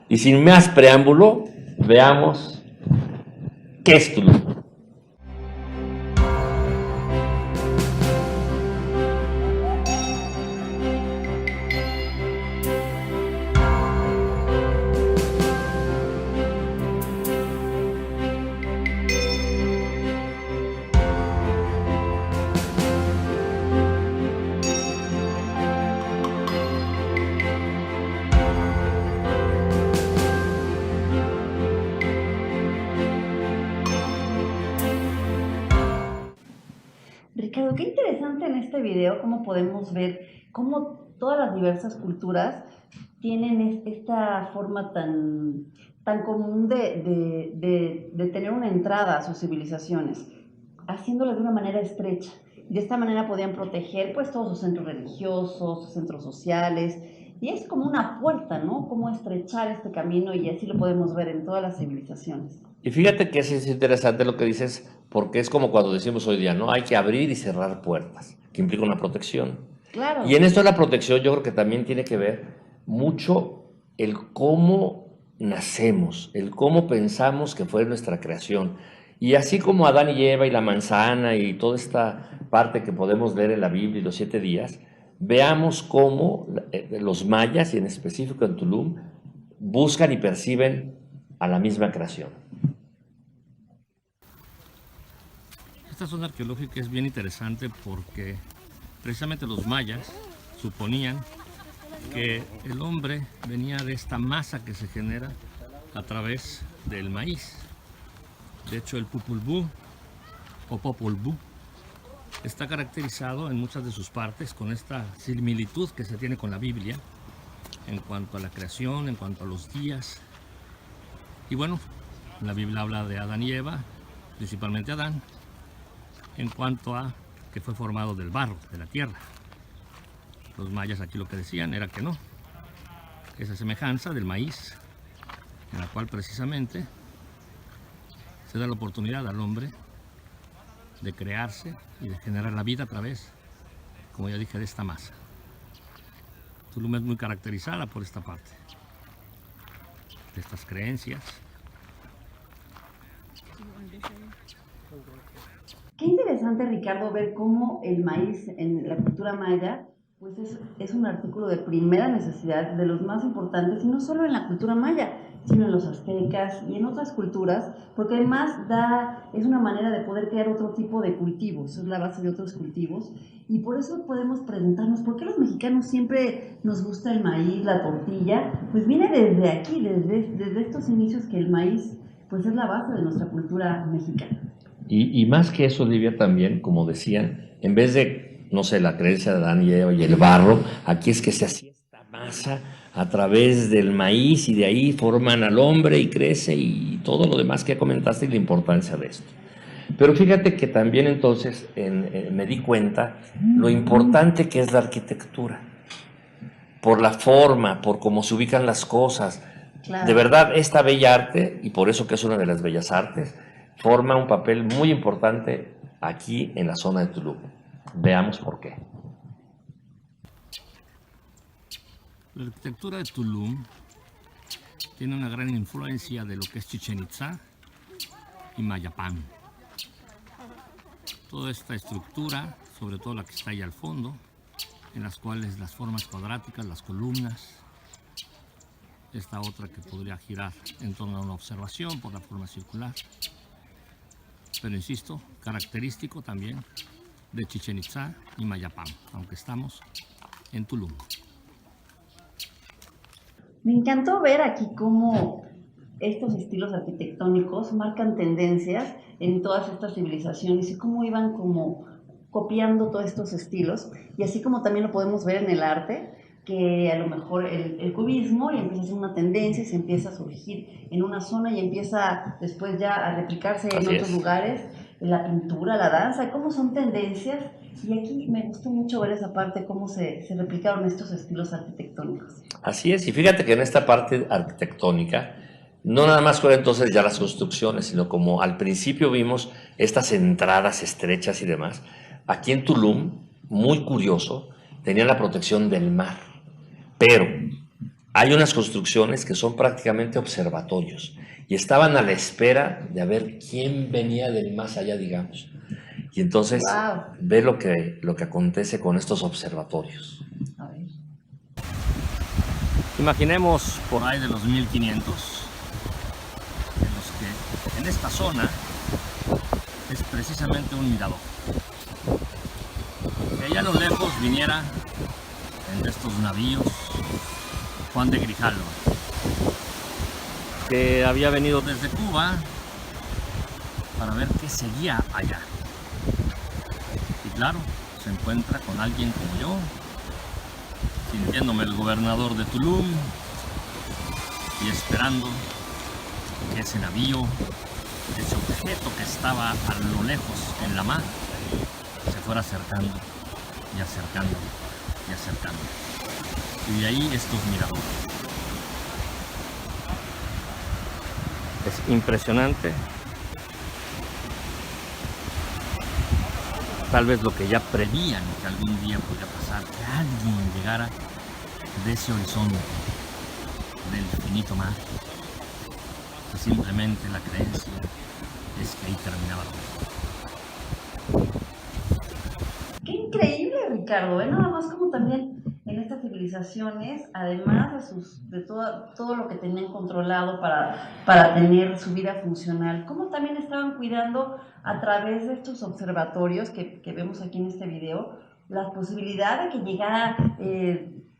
Y sin más preámbulo, veamos qué es Tulum. Ricardo, qué interesante en este video cómo podemos ver cómo todas las diversas culturas tienen esta forma tan común de tener una entrada a sus civilizaciones, haciéndolo de una manera estrecha. De esta manera podían proteger pues todos sus centros religiosos, sus centros sociales, y es como una puerta, ¿no? Cómo estrechar este camino, y así lo podemos ver en todas las civilizaciones. Y fíjate que es interesante lo que dices, porque es como cuando decimos hoy día, ¿no? Hay que abrir y cerrar puertas, que implica una protección. Claro. Y en esto de la protección yo creo que también tiene que ver mucho el cómo nacemos, el cómo pensamos que fue nuestra creación. Y así como Adán y Eva y la manzana y toda esta parte que podemos leer en la Biblia y los 7 días, veamos cómo los mayas, y en específico en Tulum, buscan y perciben a la misma creación. Esta zona arqueológica es bien interesante porque precisamente los mayas suponían que el hombre venía de esta masa que se genera a través del maíz. De hecho, el Popol Vuh o Popol Vuh está caracterizado en muchas de sus partes con esta similitud que se tiene con la Biblia en cuanto a la creación, en cuanto a los días. Y bueno, la Biblia habla de Adán y Eva, principalmente Adán, en cuanto a que fue formado del barro, de la tierra. Los mayas aquí lo que decían era que no, esa semejanza del maíz, en la cual precisamente se da la oportunidad al hombre de crearse y de generar la vida a través, como ya dije, de esta masa. Tulum es muy caracterizada por esta parte, de estas creencias. Qué interesante, Ricardo, ver cómo el maíz en la cultura maya pues es un artículo de primera necesidad, de los más importantes, y no solo en la cultura maya, sino en los aztecas y en otras culturas, porque además es una manera de poder crear otro tipo de cultivos, es la base de otros cultivos, y por eso podemos preguntarnos, ¿por qué los mexicanos siempre nos gusta el maíz, la tortilla? Pues viene desde aquí, desde estos inicios, que el maíz pues es la base de nuestra cultura mexicana. Y más que eso, Olivia, también, como decían, en vez de, no sé, la creencia de Adán y Eva y el barro, aquí es que se hacía esta masa a través del maíz y de ahí forman al hombre y crece y todo lo demás que comentaste y la importancia de esto. Pero fíjate que también entonces me di cuenta lo importante que es la arquitectura, por la forma, por cómo se ubican las cosas. Claro. De verdad, esta bella arte, y por eso que es una de las bellas artes, forma un papel muy importante aquí en la zona de Tulum. Veamos por qué. La arquitectura de Tulum tiene una gran influencia de lo que es Chichén Itzá y Mayapán. Toda esta estructura, sobre todo la que está ahí al fondo, en las cuales las formas cuadráticas, las columnas, esta otra que podría girar en torno a una observación por la forma circular. Pero insisto, característico también de Chichén Itzá y Mayapán, aunque estamos en Tulum. Me encantó ver aquí cómo estos estilos arquitectónicos marcan tendencias en todas estas civilizaciones y cómo iban como copiando todos estos estilos, y así como también lo podemos ver en el arte, que a lo mejor el cubismo y empieza a ser una tendencia y se empieza a surgir en una zona y empieza después ya a replicarse en otros lugares, la pintura, la danza, cómo son tendencias Y aquí me gustó mucho ver esa parte, cómo se replicaron estos estilos arquitectónicos. Así es, y fíjate que en esta parte arquitectónica no nada más fueron entonces ya las construcciones, sino como al principio vimos estas entradas estrechas y demás. Aquí en Tulum, muy curioso, tenían la protección del mar, pero hay unas construcciones que son prácticamente observatorios y estaban a la espera de ver quién venía del más allá, digamos. Y entonces Wow. ve lo que acontece con estos observatorios. A ver. Imaginemos por ahí de los 1500, en los que en esta zona es precisamente un mirador. Que allá a lo lejos viniera en estos navíos Juan de Grijalva, que había venido desde Cuba para ver qué seguía allá. Y claro, se encuentra con alguien como yo, sintiéndome el gobernador de Tulum y esperando que ese navío, ese objeto que estaba a lo lejos en la mar, se fuera acercando y acercando y acercando. Y de ahí estos miradores. Es impresionante. Tal vez lo que ya prevían que algún día podría pasar, que alguien llegara de ese horizonte, del infinito mar, que simplemente la creencia es que ahí terminaba todo. Qué increíble, Ricardo, ¿eh? Nada más como también en estas civilizaciones, además de todo lo que tenían controlado para tener su vida funcional, cómo también estaban cuidando a través de estos observatorios que vemos aquí en este video, la posibilidad de que llegara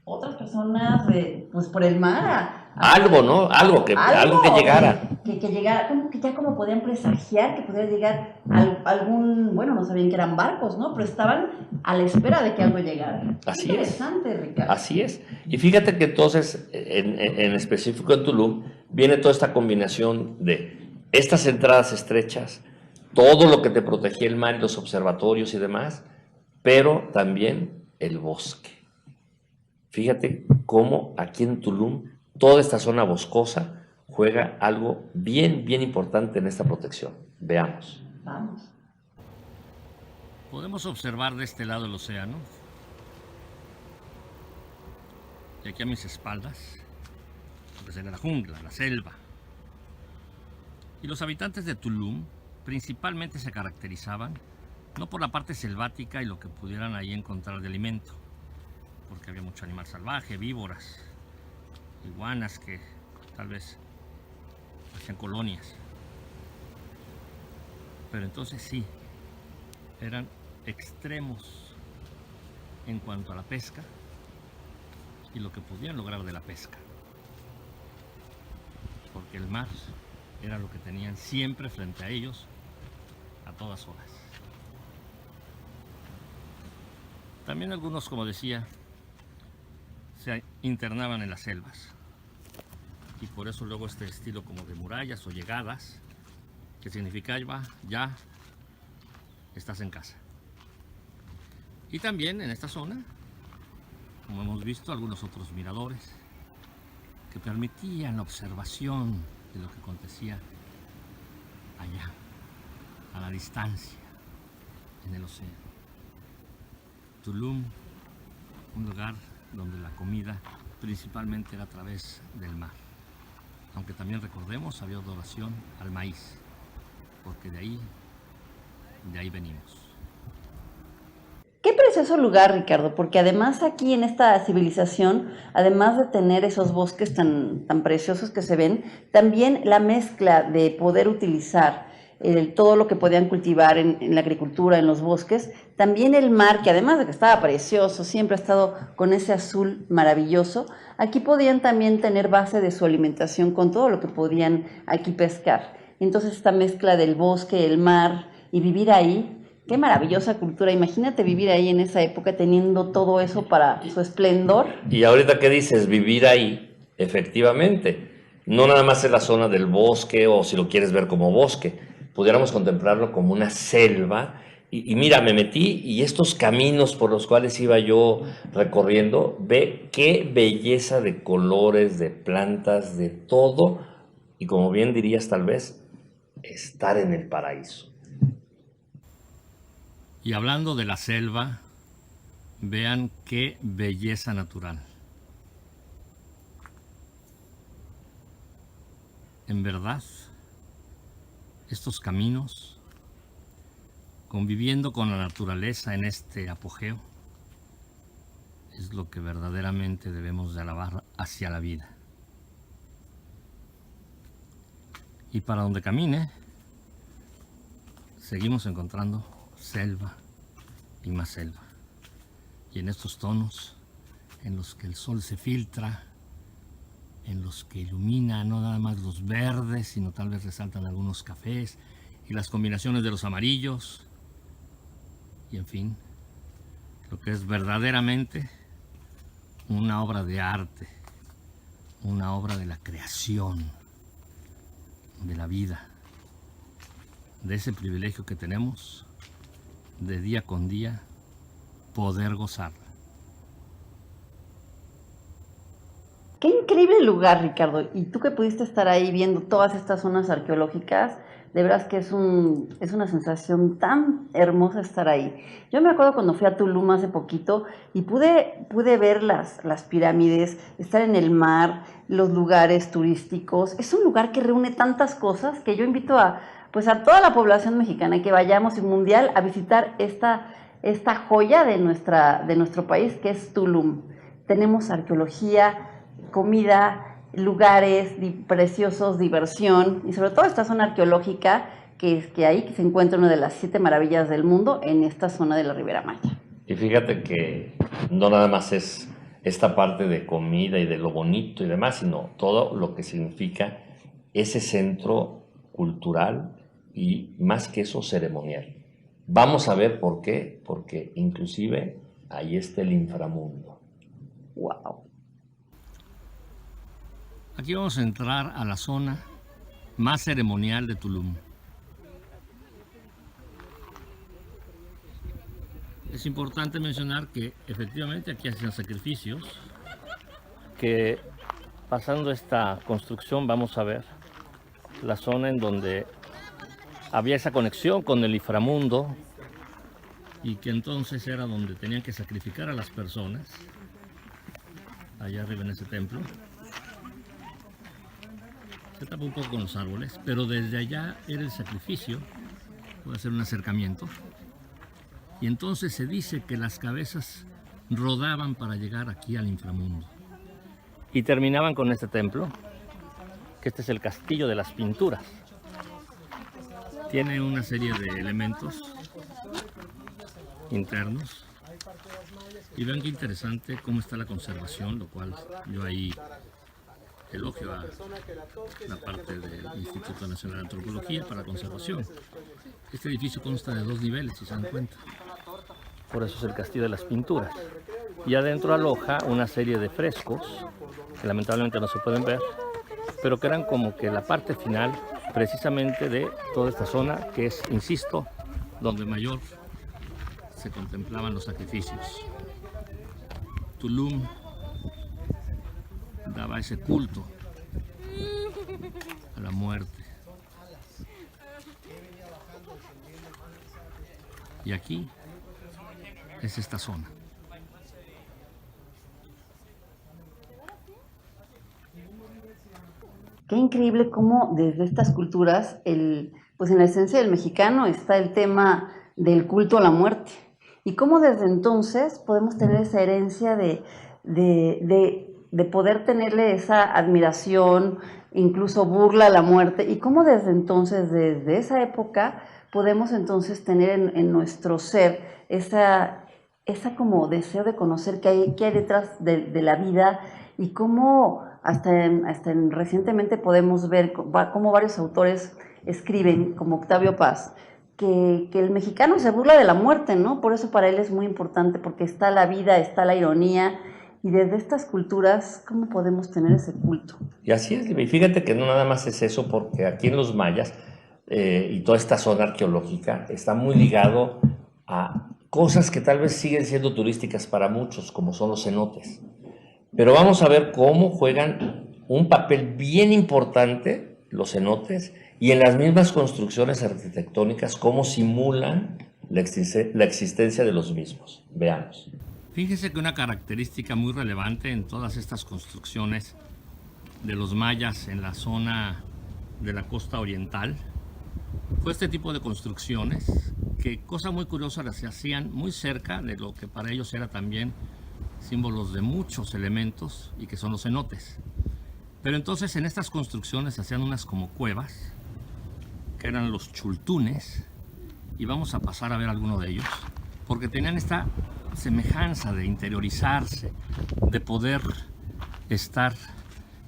otras personas pues por el mar Algo, ¿no? Algo que llegara. Que llegara, como que ya como podían presagiar que podía llegar algún, bueno, no sabían que eran barcos, ¿no? Pero estaban a la espera de que algo llegara. Así Interesante, Ricardo. Así es. Y fíjate que entonces, en específico en Tulum, viene toda esta combinación de estas entradas estrechas, todo lo que te protegía el mar y los observatorios y demás, pero también el bosque. Fíjate cómo aquí en Tulum, toda esta zona boscosa juega algo bien, bien importante en esta protección. Veamos. Vamos. Podemos observar de este lado el océano. Y aquí a mis espaldas, pues era la jungla, la selva. Y los habitantes de Tulum principalmente se caracterizaban no por la parte selvática y lo que pudieran ahí encontrar de alimento, porque había mucho animal salvaje, víboras, iguanas que tal vez hacían colonias. Pero entonces sí, eran extremos en cuanto a la pesca y lo que podían lograr de la pesca. Porque el mar era lo que tenían siempre frente a ellos a todas horas. También algunos, como decía, se internaban en las selvas. Y por eso luego este estilo como de murallas o llegadas, que significaba ya estás en casa. Y también en esta zona, como hemos visto, algunos otros miradores que permitían la observación de lo que acontecía allá, a la distancia, en el océano. Tulum, un lugar donde la comida principalmente era a través del mar. Aunque también recordemos, había adoración al maíz, porque de ahí venimos. Qué precioso lugar, Ricardo, porque además aquí en esta civilización, además de tener esos bosques tan preciosos que se ven, también la mezcla de poder utilizar todo lo que podían cultivar en la agricultura, en los bosques, también el mar, que además de que estaba precioso, siempre ha estado con ese azul maravilloso, aquí podían también tener base de su alimentación con todo lo que podían aquí pescar. Entonces esta mezcla del bosque, el mar y vivir ahí, qué maravillosa cultura. Imagínate vivir ahí en esa época teniendo todo eso para su esplendor. Y ahorita que dices vivir ahí, efectivamente, no nada más es la zona del bosque o si lo quieres ver como bosque, pudiéramos contemplarlo como una selva Y mira, me metí y estos caminos por los cuales iba yo recorriendo, ve qué belleza de colores, de plantas, de todo. Y como bien dirías tal vez, estar en el paraíso. Y hablando de la selva, vean qué belleza natural. En verdad, estos caminos, conviviendo con la naturaleza en este apogeo, es lo que verdaderamente debemos de alabar hacia la vida. Y para donde camine, seguimos encontrando selva y más selva. Y en estos tonos en los que el sol se filtra, en los que ilumina no nada más los verdes, sino tal vez resaltan algunos cafés y las combinaciones de los amarillos. Y en fin, lo que es verdaderamente una obra de arte, una obra de la creación, de la vida, de ese privilegio que tenemos de día con día poder gozar. Qué increíble lugar, Ricardo. Y tú que pudiste estar ahí viendo todas estas zonas arqueológicas, de veras que es una sensación tan hermosa estar ahí. Yo me acuerdo cuando fui a Tulum hace poquito y pude ver las pirámides, estar en el mar, los lugares turísticos. Es un lugar que reúne tantas cosas que yo invito a toda la población mexicana que vayamos y mundial a visitar esta joya de nuestro país, que es Tulum. Tenemos arqueología, comida, lugares preciosos, diversión y sobre todo esta zona arqueológica que se encuentra una de las 7 maravillas del mundo en esta zona de la Riviera Maya. Y fíjate que no nada más es esta parte de comida y de lo bonito y demás, sino todo lo que significa ese centro cultural y más que eso ceremonial. Vamos a ver por qué, porque inclusive ahí está el inframundo. ¡Wow! Aquí vamos a entrar a la zona más ceremonial de Tulum. Es importante mencionar que efectivamente aquí hacen sacrificios, que pasando esta construcción vamos a ver la zona en donde había esa conexión con el inframundo y que entonces era donde tenían que sacrificar a las personas, allá arriba en ese templo. Se tapa un poco con los árboles, pero desde allá era el sacrificio, puede ser un acercamiento. Y entonces se dice que las cabezas rodaban para llegar aquí al inframundo. Y terminaban con este templo, que este es el castillo de las pinturas. Tiene una serie de elementos internos. Y vean qué interesante cómo está la conservación, lo cual yo ahí elogio a la parte del Instituto Nacional de Antropología para la Conservación. Este edificio consta de 2 niveles, si se dan cuenta. Por eso es el Castillo de las Pinturas. Y adentro aloja una serie de frescos, que lamentablemente no se pueden ver, pero que eran como que la parte final precisamente de toda esta zona, que es, insisto, donde mayor se contemplaban los sacrificios. Tulum daba ese culto a la muerte. Y aquí es esta zona. Qué increíble cómo desde estas culturas, pues en la esencia del mexicano está el tema del culto a la muerte. Y cómo desde entonces podemos tener esa herencia de poder tenerle esa admiración, incluso burla a la muerte. Y cómo desde entonces, desde esa época, podemos entonces tener en nuestro ser esa como deseo de conocer qué hay detrás de la vida y cómo recientemente podemos ver cómo varios autores escriben, como Octavio Paz, que el mexicano se burla de la muerte, ¿no? Por eso para él es muy importante, porque está la vida, está la ironía, y desde estas culturas, ¿cómo podemos tener ese culto? Y así es, y fíjate que no nada más es eso, porque aquí en los mayas y toda esta zona arqueológica está muy ligado a cosas que tal vez siguen siendo turísticas para muchos, como son los cenotes. Pero vamos a ver cómo juegan un papel bien importante los cenotes y en las mismas construcciones arquitectónicas, cómo simulan la existencia de los mismos. Veamos. Fíjese que una característica muy relevante en todas estas construcciones de los mayas en la zona de la costa oriental fue este tipo de construcciones que, cosa muy curiosa, las hacían muy cerca de lo que para ellos era también símbolos de muchos elementos y que son los cenotes. Pero entonces en estas construcciones hacían unas como cuevas, que eran los chultunes, y vamos a pasar a ver alguno de ellos, porque tenían esta semejanza de interiorizarse, de poder estar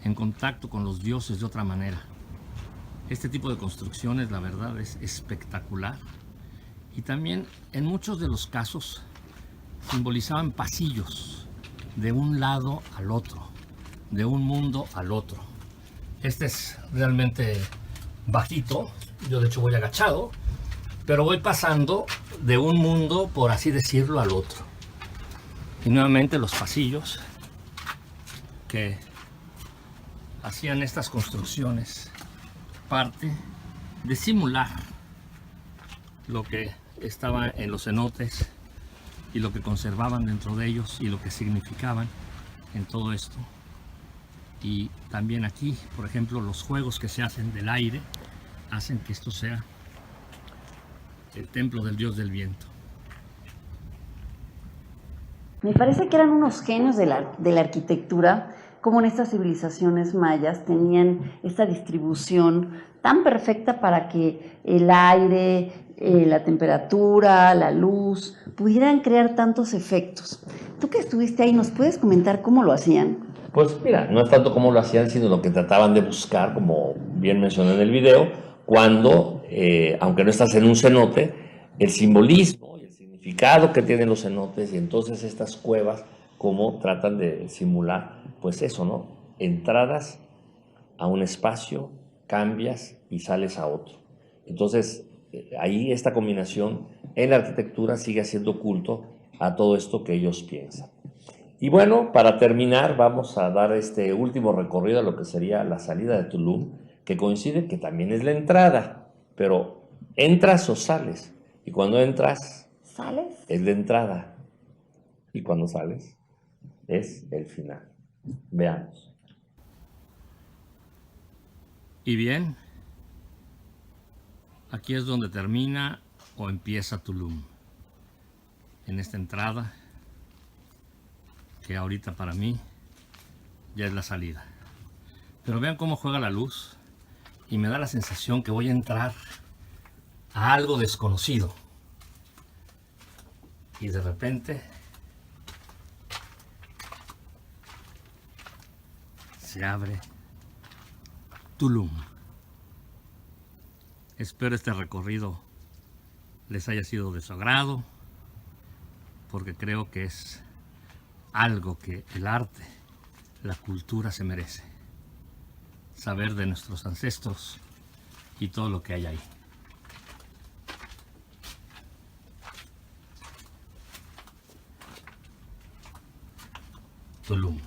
en contacto con los dioses de otra manera. Este tipo de construcciones, la verdad, es espectacular. Y también en muchos de los casos simbolizaban pasillos de un lado al otro, de un mundo al otro. Este es realmente bajito, yo de hecho voy agachado, pero voy pasando de un mundo, por así decirlo, al otro. Y nuevamente los pasillos que hacían estas construcciones parte de simular lo que estaba en los cenotes y lo que conservaban dentro de ellos y lo que significaban en todo esto. Y también aquí, por ejemplo, los juegos que se hacen del aire hacen que esto sea el templo del dios del viento. Me parece que eran unos genios de la arquitectura, como en estas civilizaciones mayas tenían esta distribución tan perfecta para que el aire, la temperatura, la luz, pudieran crear tantos efectos. Tú que estuviste ahí, ¿nos puedes comentar cómo lo hacían? Pues mira, no es tanto cómo lo hacían, sino lo que trataban de buscar, como bien mencioné en el video, cuando, aunque no estás en un cenote, el simbolismo y el significado que tienen los cenotes y entonces estas cuevas, cómo tratan de simular, pues eso, ¿no? Entradas a un espacio, cambias y sales a otro. Entonces, ahí esta combinación en la arquitectura sigue haciendo culto a todo esto que ellos piensan. Y bueno, para terminar, vamos a dar este último recorrido a lo que sería la salida de Tulum, que coincide que también es la entrada, pero entras o sales. Y cuando entras, ¿Sales? es la entrada. Y cuando sales, es el final. Veamos. Y bien, aquí es donde termina o empieza Tulum. En esta entrada, que ahorita para mí ya es la salida. Pero vean cómo juega la luz y me da la sensación que voy a entrar a algo desconocido. Y de repente se abre Tulum. Espero este recorrido les haya sido de su agrado, porque creo que es algo que el arte, la cultura se merece. Saber de nuestros ancestros y todo lo que hay ahí. Tulum.